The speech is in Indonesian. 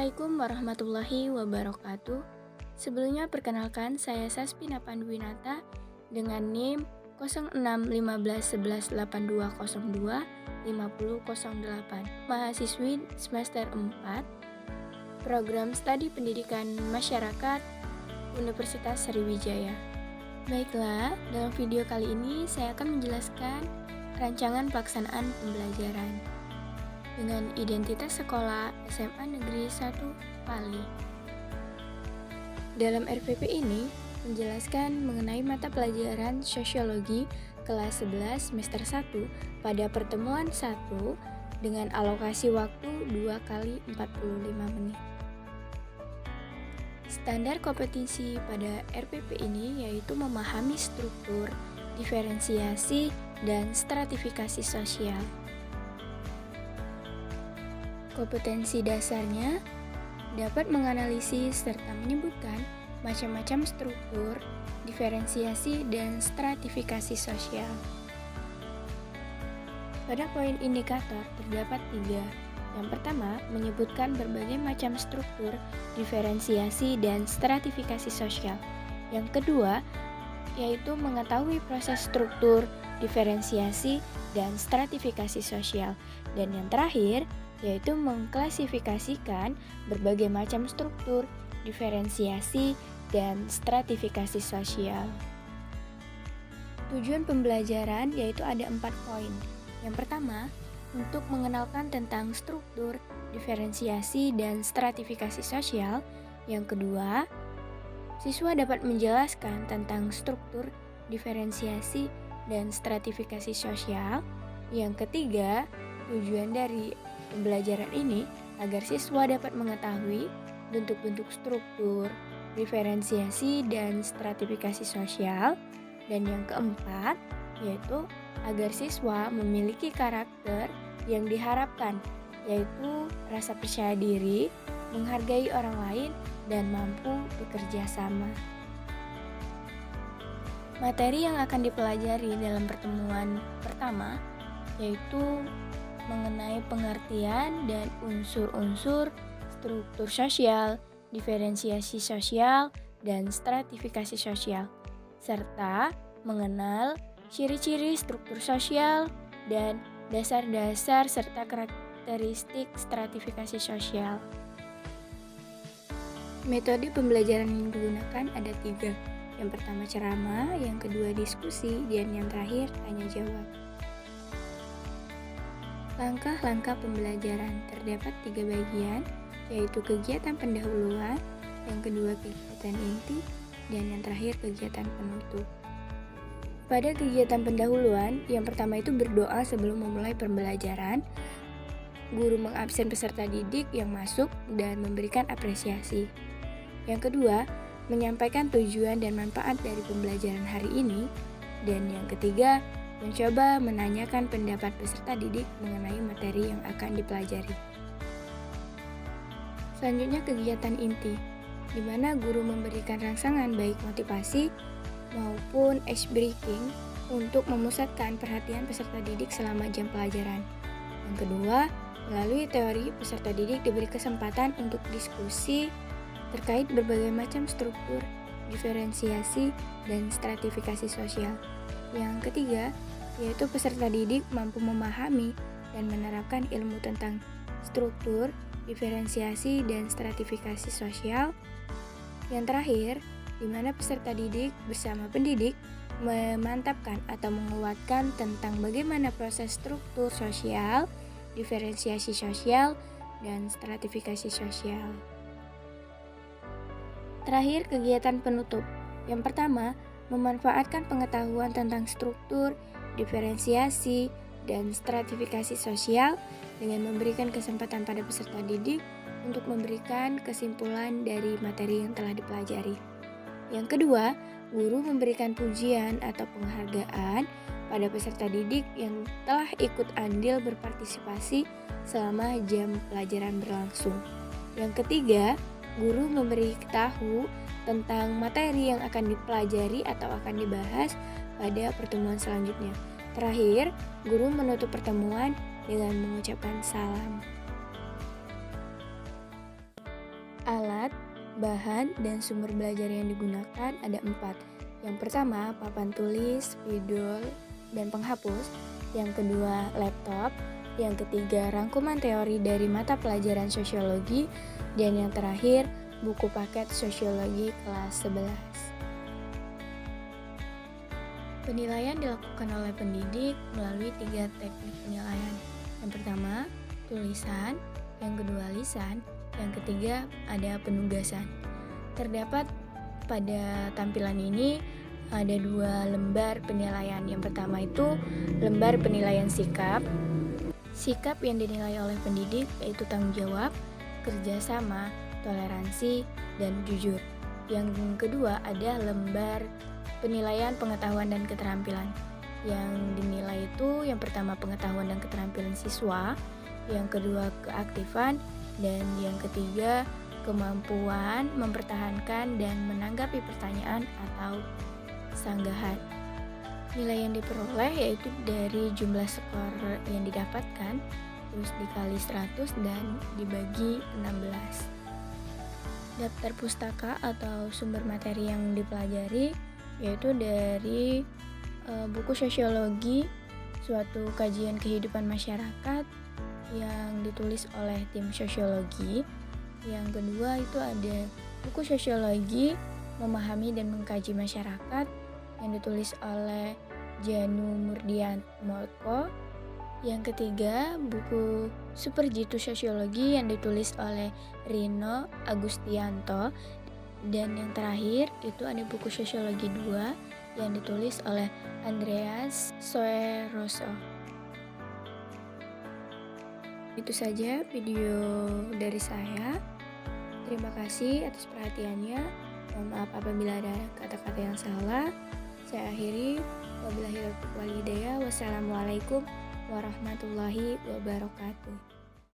Assalamualaikum warahmatullahi wabarakatuh. Sebelumnya perkenalkan saya Saspina Panduwinata dengan NIM 06151182025008, mahasiswi semester 4, Program Studi Pendidikan Masyarakat Universitas Sriwijaya. Baiklah, dalam video kali ini saya akan menjelaskan rancangan pelaksanaan pembelajaran dengan identitas sekolah SMA Negeri 1 Pali. Dalam RPP ini menjelaskan mengenai mata pelajaran Sosiologi kelas 11 semester 1 pada pertemuan 1 dengan alokasi waktu 2 kali 45 menit. Standar kompetensi pada RPP ini yaitu memahami struktur, diferensiasi, dan stratifikasi sosial. Kompetensi dasarnya dapat menganalisis serta menyebutkan macam-macam struktur, diferensiasi, dan stratifikasi sosial. Pada poin indikator terdapat 3. Yang pertama, menyebutkan berbagai macam struktur, diferensiasi, dan stratifikasi sosial. Yang kedua, yaitu mengetahui proses struktur, diferensiasi, dan stratifikasi sosial. Dan yang terakhir, yaitu mengklasifikasikan berbagai macam struktur, diferensiasi, dan stratifikasi sosial. Tujuan pembelajaran yaitu ada 4 poin. Yang pertama, untuk mengenalkan tentang struktur, diferensiasi, dan stratifikasi sosial. Yang kedua, siswa dapat menjelaskan tentang struktur, diferensiasi, dan stratifikasi sosial. Yang ketiga, tujuan dari pembelajaran ini agar siswa dapat mengetahui bentuk-bentuk struktur, diferensiasi, dan stratifikasi sosial. Dan yang keempat, yaitu agar siswa memiliki karakter yang diharapkan, yaitu rasa percaya diri, menghargai orang lain, dan mampu bekerja sama. Materi yang akan dipelajari dalam pertemuan pertama yaitu mengenai pengertian dan unsur-unsur struktur sosial, diferensiasi sosial, dan stratifikasi sosial, serta mengenal ciri-ciri struktur sosial dan dasar-dasar serta karakteristik stratifikasi sosial. Metode pembelajaran yang digunakan ada 3. Yang pertama ceramah, yang kedua diskusi, dan yang terakhir tanya jawab. Langkah-langkah pembelajaran terdapat 3 bagian, yaitu kegiatan pendahuluan, yang kedua kegiatan inti, dan yang terakhir kegiatan penutup. Pada kegiatan pendahuluan, yang pertama itu berdoa sebelum memulai pembelajaran. Guru mengabsen peserta didik yang masuk dan memberikan apresiasi. Yang kedua, menyampaikan tujuan dan manfaat dari pembelajaran hari ini. Dan yang ketiga, mencoba menanyakan pendapat peserta didik mengenai materi yang akan dipelajari. Selanjutnya kegiatan inti, di mana guru memberikan rangsangan baik motivasi maupun ice breaking untuk memusatkan perhatian peserta didik selama jam pelajaran. Yang kedua, melalui teori peserta didik diberi kesempatan untuk diskusi terkait berbagai macam struktur, diferensiasi, dan stratifikasi sosial. Yang ketiga, yaitu peserta didik mampu memahami dan menerapkan ilmu tentang struktur, diferensiasi, dan stratifikasi sosial. Yang terakhir, di mana peserta didik bersama pendidik memantapkan atau menguatkan tentang bagaimana proses struktur sosial, diferensiasi sosial, dan stratifikasi sosial. Terakhir, kegiatan penutup. Yang pertama, memanfaatkan pengetahuan tentang struktur, diferensiasi, dan stratifikasi sosial dengan memberikan kesempatan pada peserta didik untuk memberikan kesimpulan dari materi yang telah dipelajari. Yang kedua, guru memberikan pujian atau penghargaan pada peserta didik yang telah ikut andil berpartisipasi selama jam pelajaran berlangsung. Yang ketiga, guru memberitahu tentang materi yang akan dipelajari atau akan dibahas pada pertemuan selanjutnya. Terakhir, guru menutup pertemuan dengan mengucapkan salam. Alat, bahan, dan sumber belajar yang digunakan ada 4. Yang pertama, papan tulis, spidol, dan penghapus. Yang kedua, laptop. Yang ketiga, rangkuman teori dari mata pelajaran sosiologi. Dan yang terakhir, buku paket sosiologi kelas 11. Penilaian dilakukan oleh pendidik melalui 3 teknik penilaian. Yang pertama, tulisan. Yang kedua, lisan. Yang ketiga, ada penugasan. Terdapat pada tampilan ini ada 2 lembar penilaian. Yang pertama itu lembar penilaian sikap. Sikap yang dinilai oleh pendidik yaitu tanggung jawab, kerjasama, toleransi, dan jujur. Yang kedua ada lembar penilaian pengetahuan dan keterampilan. Yang dinilai itu yang pertama pengetahuan dan keterampilan siswa, yang kedua keaktifan, dan yang ketiga kemampuan mempertahankan dan menanggapi pertanyaan atau sanggahan. Nilai yang diperoleh yaitu dari jumlah skor yang didapatkan, terus dikali 100 dan dibagi 16. Daftar pustaka atau sumber materi yang dipelajari yaitu dari buku sosiologi, suatu kajian kehidupan masyarakat yang ditulis oleh tim sosiologi. Yang kedua itu ada buku sosiologi, memahami dan mengkaji masyarakat yang ditulis oleh Janu Murdiatmoko. Yang ketiga, buku Superjitu Sosiologi yang ditulis oleh Rino Agustianto. Dan yang terakhir itu ada buku Sosiologi 2 yang ditulis oleh Andreas Soeroso. Itu saja video dari saya. Terima kasih atas perhatiannya. Mohon maaf apabila ada kata-kata yang salah. Saya akhiri. Wabillahi taufiq wal hidayah. Wassalamualaikum warahmatullahi wabarakatuh.